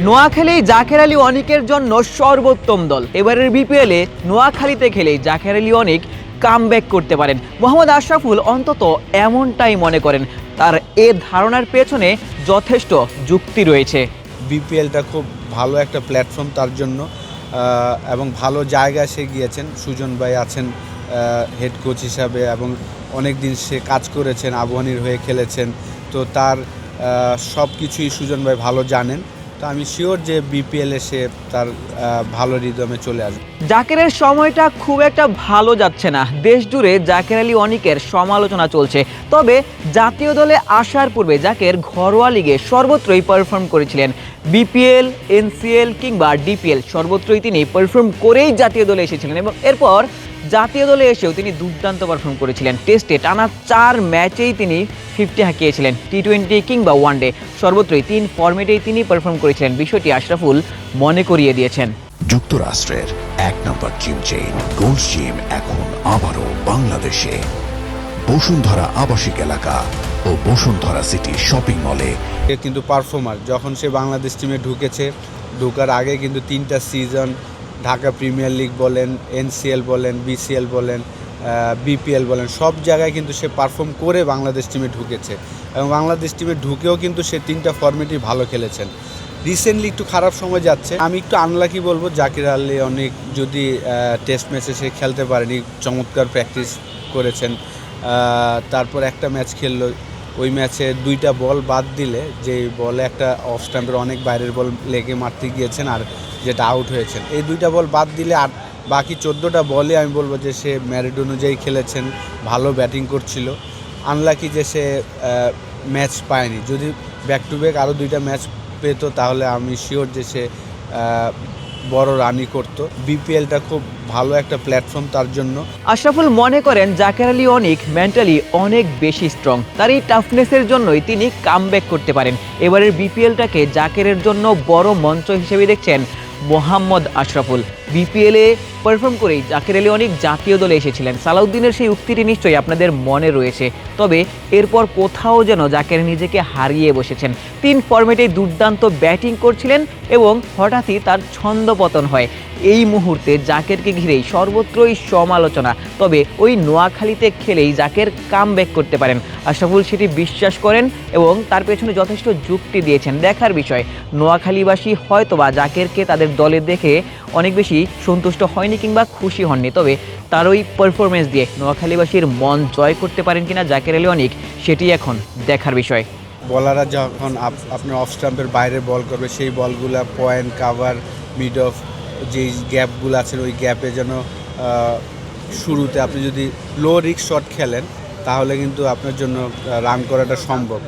নোয়াখালী জাকের আলী অনিকের জন্য সর্বোত্তম দল। এবারের বিপিএলে নোয়াখালীতে খেলেই জাকের আলী অনিক কামব্যাক করতে পারেন। মোহাম্মদ আশরাফুল অন্তত এমনটাই মনে করেন। তার এ ধারণার পেছনে যথেষ্ট যুক্তি রয়েছে। বিপিএলটা খুব ভালো একটা প্ল্যাটফর্ম তার জন্য এবং ভালো জায়গায় সে গিয়েছেন। সুজন ভাই আছেন হেড কোচ হিসাবে এবং অনেক দিন সে কাজ করেছেন, আবাহনীর হয়ে খেলেছেন। তো তার সব কিছুই সুজন ভাই ভালো জানেন। তো আমি শিওর যে বিপিএলে সে তার ভালো রিদমে চলে আসবে। জাকেরের সময়টা খুব একটা ভালো যাচ্ছে না। দেশ জুড়ে জাকের আলী অনিকের সমালোচনা চলছে। তবে জাতীয় দলে আসার পূর্বে জাকের ঘরোয়া লিগে সর্বত্রই পারফর্ম করেছিলেন। বিপিএল, এনসিএল কিংবা ডিপিএল সর্বত্রই তিনি পারফর্ম করেই জাতীয় দলে এসেছিলেন এবং এরপর জাতীয় দলে এসেও তিনি দুর্দান্ত পারফর্ম করেছিলেন। টেস্টে টানা 4 ম্যাচেই তিনি 50 হাঁকিয়েছিলেন। টি-20 কিংবা ওয়ানডে সর্বত্রই 3 ফরম্যাটেই তিনি পারফর্ম করেছিলেন। বিষয়টি আশরাফুল মনে করিয়ে দিয়েছেন। যুক্তরাষ্ট্রের 1 নম্বর জিম চেইন গোল্ড জিম এখন আবারও বাংলাদেশে। বসুন্ধরা আবাসিক এলাকা ও বসুন্ধরা সিটি শপিং মলে। কিন্তু পারফর্মার যখন সে বাংলাদেশ টিমে ঢোকার আগে কিন্তু 3টা সিজন ঢাকা প্রিমিয়ার লিগ বলেন, এনসিএল বলেন, বিসিএল বলেন, বিপিএল বলেন, সব জায়গায় কিন্তু সে পারফর্ম করে বাংলাদেশ টিমে ঢুকেছে এবং বাংলাদেশ টিমে ঢুকেও কিন্তু সে 3টা ফরম্যাটই ভালো খেলেছেন। রিসেন্টলি একটু খারাপ সময় যাচ্ছে। আমি একটু আনলাকি বলবো, জাকের আলী অনেক যদি টেস্ট ম্যাচে সে খেলতে পারেনি, চমৎকার প্র্যাকটিস করেছেন। তারপর একটা ম্যাচ খেললো, ওই ম্যাচে 2টা বল বাদ দিলে যে বলে একটা অফ স্ট্যাম্পের অনেক বাইরের বল লেগে মারতে গিয়েছেন আর যেটা আউট হয়েছেন, এই 2টা বল বাদ দিলে আর বাকি 14টা বলে আমি বলবো যে সে ম্যারিট অনুযায়ী খেলেছেন, ভালো ব্যাটিং করছিল। আনলাকি যে সে ম্যাচ পায়নি। যদি ব্যাক টু ব্যাক আরও 2টা ম্যাচ পেত তাহলে আমি শিওর যে সে বড় রানই করতো। বিপিএলটা খুব ভালো একটা প্ল্যাটফর্ম তার জন্য। আশরাফুল মনে করেন জাকের আলী অনিক মেন্টালি অনেক বেশি স্ট্রং। তার এই টাফনেসের জন্যই তিনি কামব্যাক করতে পারেন। এবারের বিপিএলটাকে জাকেরের জন্য বড় মঞ্চ হিসেবে দেখছেন মোহাম্মদ আশরাফুল। বিপিএলে পারফর্ম করেই জাকের আলী অনিক জাতীয় দলে এসেছিলেন। সালাউদ্দিনের সেই উক্তিটি নিশ্চয়ই আপনাদের মনে রয়েছে। তবে এরপর কোথাও যেন জাকের নিজেকে হারিয়ে বসেছেন। 3 ফরম্যাটে দুর্দান্ত ব্যাটিং করছিলেন এবং হঠাৎই তার ছন্দপতন হয়। এই মুহূর্তে জাকেরকে ঘিরেই সর্বত্রই সমালোচনা। তবে ওই নোয়াখালীতে খেলেই জাকের কামব্যাক করতে পারেন। আশরাফুল সেটি বিশ্বাস করেন এবং তার পেছনে যথেষ্ট যুক্তি দিয়েছেন। দেখার বিষয়, নোয়াখালীবাসী হয়তোবা জাকেরকে তাদের দলে দেখে অনেক বেশি সন্তুষ্ট হয়নি কিংবা খুশি হননি। তবে তার ওই পারফরমেন্স দিয়ে নোয়াখালীবাসীর মন জয় করতে পারেন কিনা জাকের আলী অনিক, সেটি এখন দেখার বিষয়। বলাররা যখন আপনার অফ স্টাম্পের বাইরে বল করবে, সেই বলগুলা পয়েন্ট, কাভার, মিড অফ যেই গ্যাপগুলো আছে ওই গ্যাপে যেন শুরুতে আপনি যদি লো রিস্ক শট খেলেন তাহলে কিন্তু আপনার জন্য রান করাটা সম্ভব।